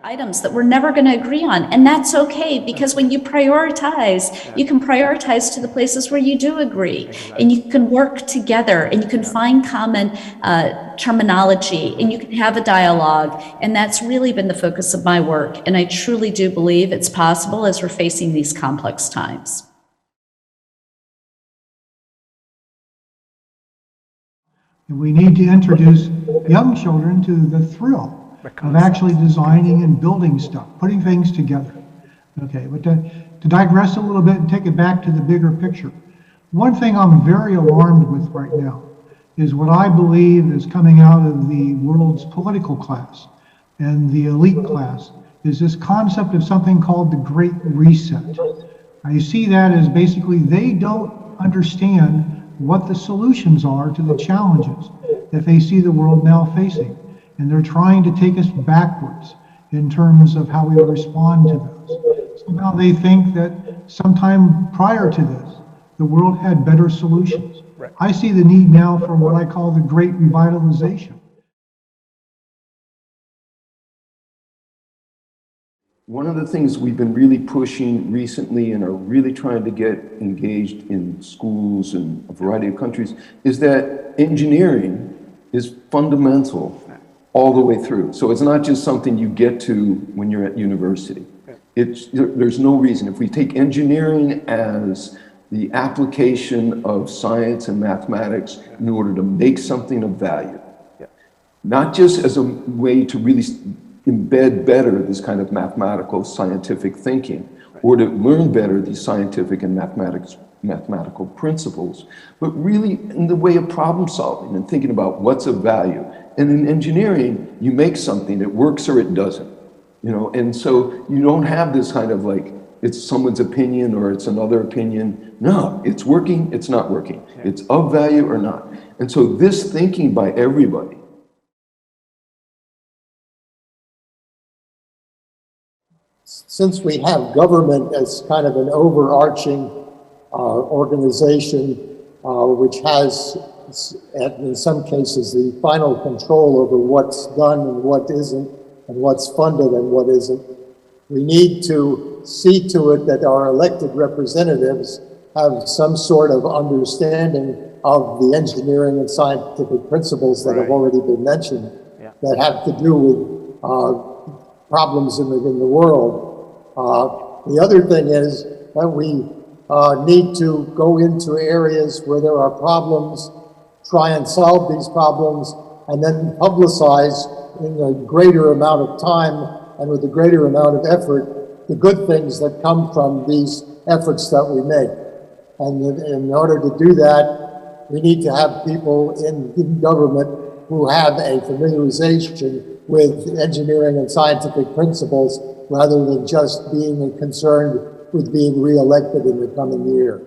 items that we're never going to agree on. And that's okay, because when you prioritize, you can prioritize to the places where you do agree. And you can work together, and you can find common terminology, and you can have a dialogue. And that's really been the focus of my work. And I truly do believe it's possible as we're facing these complex times. We need to introduce young children to the thrill of actually designing and building stuff, putting things together. Okay, but to digress a little bit and take it back to the bigger picture, one thing I'm very alarmed with right now is what I believe is coming out of the world's political class and the elite class is this concept of something called the Great Reset. I see that as basically they don't understand what the solutions are to the challenges that they see the world now facing. And they're trying to take us backwards in terms of how we respond to those. Somehow they think that sometime prior to this, the world had better solutions. Right. I see the need now for what I call the Great Revitalization. One of the things we've been really pushing recently and are really trying to get engaged in schools in a variety of countries is that engineering is fundamental all the way through. So it's not just something you get to when you're at university. There's no reason. If we take engineering as the application of science and mathematics in order to make something of value, not just as a way to really embed better this kind of mathematical scientific thinking, or to learn better these scientific and mathematical principles, but really in the way of problem solving and thinking about what's of value. And in engineering, you make something, it works or it doesn't, you know, and so you don't have this kind of like, it's someone's opinion or it's another opinion. No, it's working, it's not working. It's of value or not. And so this thinking by everybody, since we have government as kind of an overarching organization which has, in some cases, the final control over what's done and what isn't, and what's funded and what isn't, we need to see to it that our elected representatives have some sort of understanding of the engineering and scientific principles that have already been mentioned, that have to do with problems in the world. The other thing is that we need to go into areas where there are problems, try and solve these problems, and then publicize in a greater amount of time and with a greater amount of effort the good things that come from these efforts that we make. And in order to do that, we need to have people in government who have a familiarization with engineering and scientific principles rather than just being concerned with being re-elected in the coming year.